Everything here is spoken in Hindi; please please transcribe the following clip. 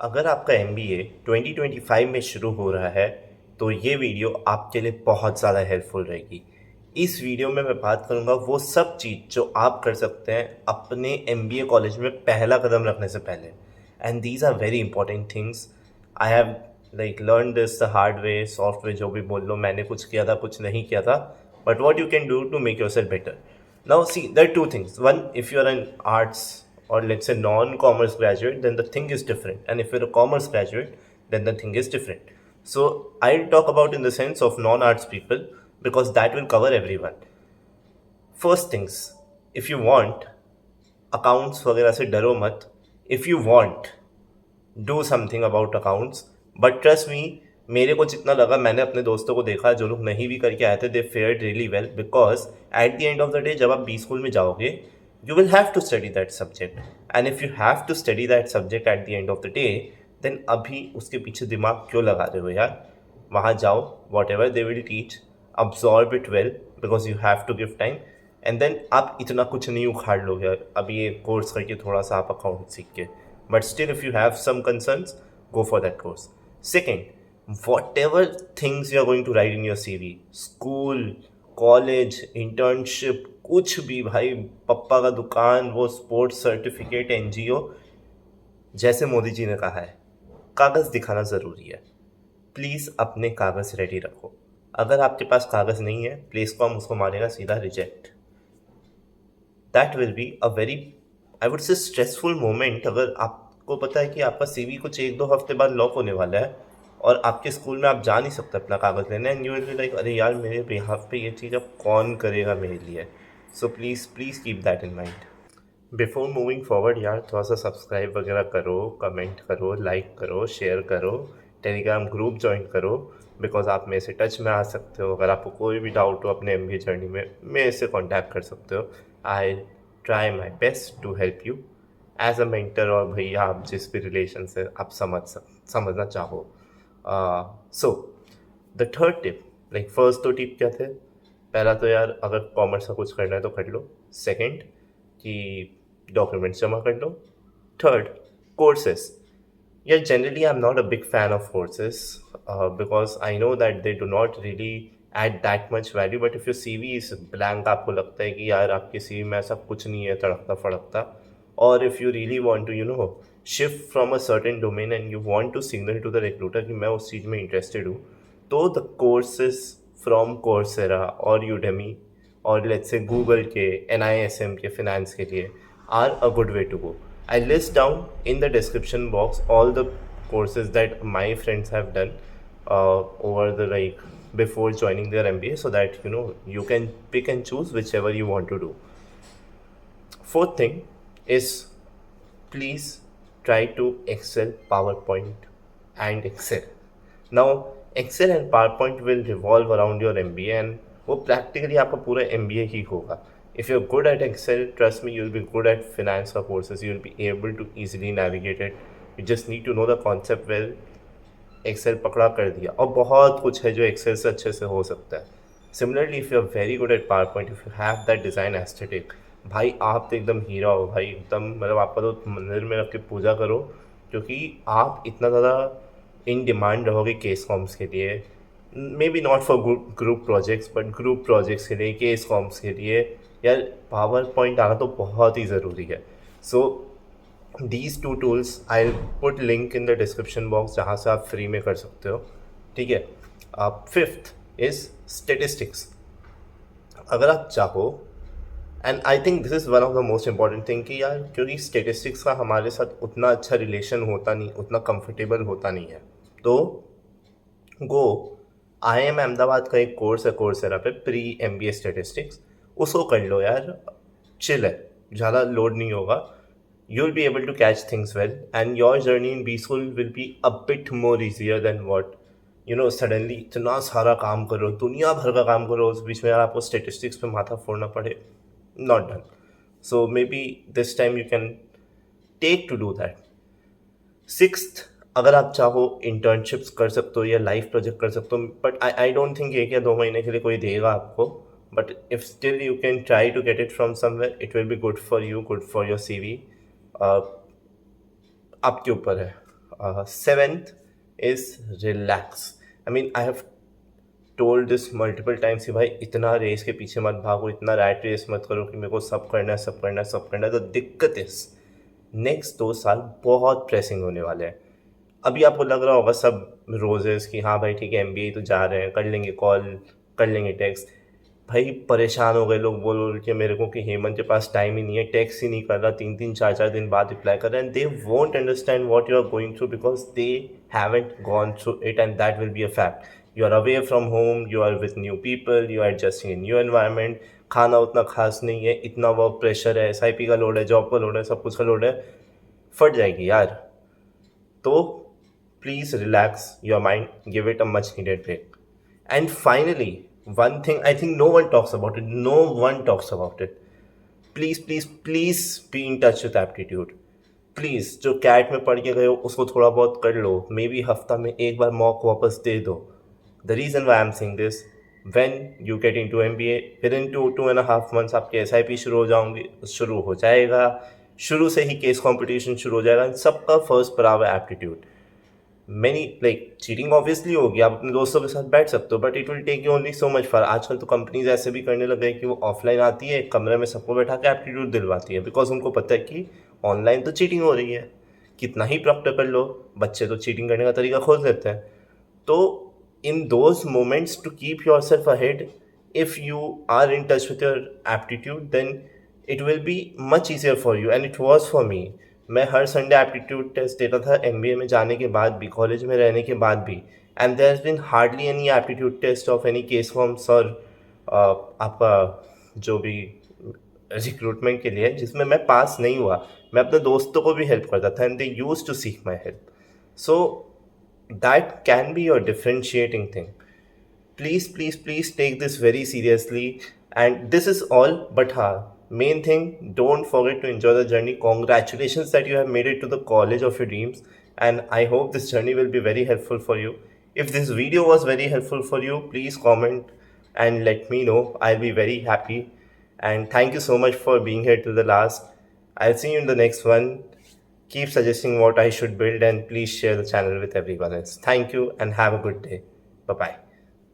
अगर आपका MBA 2025 में शुरू हो रहा है तो ये वीडियो आपके लिए बहुत ज़्यादा हेल्पफुल रहेगी। इस वीडियो में मैं बात करूँगा वो सब चीज़ जो आप कर सकते हैं अपने MBA कॉलेज में पहला कदम रखने से पहले। And these are very important things. I have learn this the hard way, soft way, जो भी बोल लो। मैंने कुछ किया था, कुछ नहीं किया था, but what you can do to make yourself better. Now, see, there are two things. One, if you're an arts or let's say non-commerce graduate, then the thing is different. And if you're a commerce graduate, then the thing is different. So I'll talk about in the sense of non-arts people because that will cover everyone. First things, if you want, accounts वगैरह से डरो मत. If you want, do something about accounts, but trust me, मेरे को जितना लगा, मैंने अपने दोस्तों को देखा जो लोग नहीं भी करके आए थे, they fared really well because at the end of the day जब आप बी स्कूल में जाओगे you will have to study that subject, and if you have to study that subject at the end of the day, then अभी उसके पीछे दिमाग क्यों लगा रहे हो यार? वहाँ जाओ, whatever they will teach, absorb it well because you have to give time, and then आप इतना कुछ नहीं उखाड़ लोगे अभी ये कोर्स करके थोड़ा सा आप अकाउंट सीख के. But still, if you have some concerns, go for that course. Second, whatever things you are going to write in your CV, school, college, internship, कुछ भी भाई, पप्पा का दुकान, वो स्पोर्ट्स सर्टिफिकेट, NGO, जैसे मोदी जी ने कहा है, कागज़ दिखाना ज़रूरी है. प्लीज़ अपने कागज़ रेडी रखो. अगर आपके पास कागज़ नहीं है, प्लेस को हम उसको मारेगा सीधा reject. That will be a very, I would say, stressful moment. अगर आपको पता है कि आपका CV कुछ 1-2 हफ्ते बाद लॉक होने वाला है और आपके स्कूल में आप जा नहीं सकते अपना कागज़ लेने, and you will be like, अरे यार मेरे बिहाफ पे ये चीज़ अब कौन करेगा मेरे लिए? So please please keep that in mind. Before moving forward यार, थोड़ा सा सब्सक्राइब वगैरह करो, कमेंट करो, लाइक करो, शेयर करो, टेलीग्राम ग्रुप ज्वाइन करो, बिकॉज आप मेरे से टच में आ सकते हो. अगर आपको कोई भी डाउट हो अपने MBA जर्नी में, मेरे से कॉन्टैक्ट कर सकते हो. I try my best to help you as a mentor, और भैया आप जिस भी रिलेशन से आप समझना चाहो. So the third tip, like first 2 tip क्या थे? पहला तो यार, अगर कॉमर्स का कुछ करना है तो कर लो. सेकेंड, कि डॉक्यूमेंट्स जमा कर लो. Third, courses. Yeah, generally I'm not a big fan of courses because I know that they do not really add that much value. But if your CV is blank, आपको लगता है कि यार आपके CV में ऐसा कुछ नहीं है तड़कता फड़कता, और if you really want to shift from a certain domain and you want to signal to the recruiter कि मैं उस चीज़ में interested हूँ, तो the courses from Coursera और Udemy और let's say Google के, NISM के finance के लिए are a good way to go. I list down in the description box all the courses that my friends have done over the before joining their MBA, so that you can pick and choose whichever you want to do. Fourth thing is, please try to excel PowerPoint and Excel. Now Excel and PowerPoint will revolve around your MBA, and वो practically आपका पूरा MBA ही होगा. If you're good at Excel, trust me, you'll be good at finance का courses. You'll be able to easily navigate it. You just need to know the concept well. Excel पकड़ा कर दिया, और बहुत कुछ है जो Excel से अच्छे से हो सकता है. Similarly, if you're very good at PowerPoint, if you have that design aesthetic, भाई आप तो एकदम हीरा हो भाई, एकदम, मतलब आपका तो मंदिर में रख के पूजा करो, क्योंकि आप इतना ज़्यादा इन डिमांड रहोगे केस फॉर्म्स के लिए. May be not for group projects, but group projects के लिए, केस फॉर्म्स के लिए यार पावर पॉइंट आना तो बहुत ही ज़रूरी है. So these 2 tools I put link in the description box, जहाँ से आप फ्री में कर सकते हो. ठीक है. Fifth is statistics. अगर आप चाहो, and I think this is one of the most important thing, कि यार क्योंकि स्टेटिस्टिक्स का हमारे साथ उतना अच्छा रिलेशन होता नहीं, उतना कंफर्टेबल होता नहीं है, तो गो, IIM अहमदाबाद का एक कोर्स है कोर्सेरा पे, प्री MBA स्टेटिस्टिक्स, उसको कर लो यार. चिल है, ज़्यादा लोड नहीं होगा. You will be able to catch things well, and your journey in B school will be a bit more easier than what suddenly इतना सारा काम करो, दुनिया भर का काम करो, उस बीच में यार आपको स्टेटिस्टिक्स पे माथा फोड़ना पड़े. Not done. So maybe this time you can take to do that. Sixth, अगर आप चाहो इंटर्नशिप्स कर सकते हो या लाइफ प्रोजेक्ट कर सकते हो, बट आई डोंट थिंक 1 या 2 महीने के लिए कोई देगा आपको. But if still you can try to get it from somewhere, it will be good for you, good for your CV. आपके ऊपर है. Seventh is relax. I mean, I have told this multiple times कि भाई इतना रेस के पीछे मत भागो, इतना रैट रेस मत करो कि मेरे को सब करना है, सब करना है, सब करना है। तो दिक्कत इस नेक्स्ट 2 साल बहुत प्रेसिंग होने वाले हैं। अभी आपको लग रहा होगा सब रोजेस कि हाँ भाई ठीक है, एमबीए तो जा रहे हैं, कर लेंगे कॉल, कर लेंगे टेक्स्ट। भाई परेशान हो गए लोग बोल बोल के मेरे को कि हेमंत के पास टाइम ही नहीं है, टेक्स्ट ही नहीं कर रहा, 3-3 4-4 दिन बाद रिप्लाई कर रहा है। And they won't understand what you are going through because they haven't gone through it, and that will be a fact. You are away from home, you are with new people, you are adjusting in new environment. खाना उतना खास नहीं है, इतना वर्क प्रेशर है, एसआईपी का लोड है, जॉब का लोड है, सब कुछ का लोड है, फट जाएगी यार। तो please relax your mind, give it a much needed break. And finally, one thing I think no one talks about it, no one talks about it. Please, please, please be in touch with aptitude. Please जो कैट में पढ़ के गए हो उसको थोड़ा बहुत कर लो, मे बी हफ्ता में एक बार मॉक वापस दे दो। The reason why I am saying this, when you get into MBA with in 2-2.5 months आपके एसआईपी शुरू हो जाएगा, शुरू से ही केस कंपटीशन शुरू हो जाएगा। सबका फर्स्ट पड़ाव है aptitude. Many like cheating obviously होगी, आप अपने दोस्तों के साथ बैठ सकते हो, but it will take you only so much for. आजकल तो कंपनीज ऐसे भी करने लग गए कि वो ऑफलाइन आती है, एक कमरे में सबको बैठा के एप्टीट्यूड दिलवाती है, बिकॉज उनको पता है कि ऑनलाइन तो चीटिंग हो रही है, कितना ही प्रॉक्टर कर लो, बच्चे तो चीटिंग करने का तरीका खोज लेते हैं। तो in those moments to keep yourself ahead, if you are in touch with your aptitude, then it will be much easier for you, and it was for me. मैं हर संडे एप्टीट्यूड टेस्ट देता था, एमबीए में जाने के बाद भी, कॉलेज में रहने के बाद भी, and there has been hardly any aptitude test of any case forms और आपका जो भी रिक्रूटमेंट के लिए जिसमें मैं पास नहीं हुआ। मैं अपने दोस्तों को भी हेल्प करता था, and they used to seek my help. So that can be your differentiating thing. Please take this very seriously, and this is all, but main thing, don't forget to enjoy the journey. Congratulations that you have made it to the college of your dreams, and I hope this journey will be very helpful for you. If this video was very helpful for you, please comment and let me know. I'll be very happy, and thank you so much for being here till the last. I'll see you in the next one. Keep suggesting what I should build, and please share the channel with everyone else. Thank you and have a good day. Bye bye.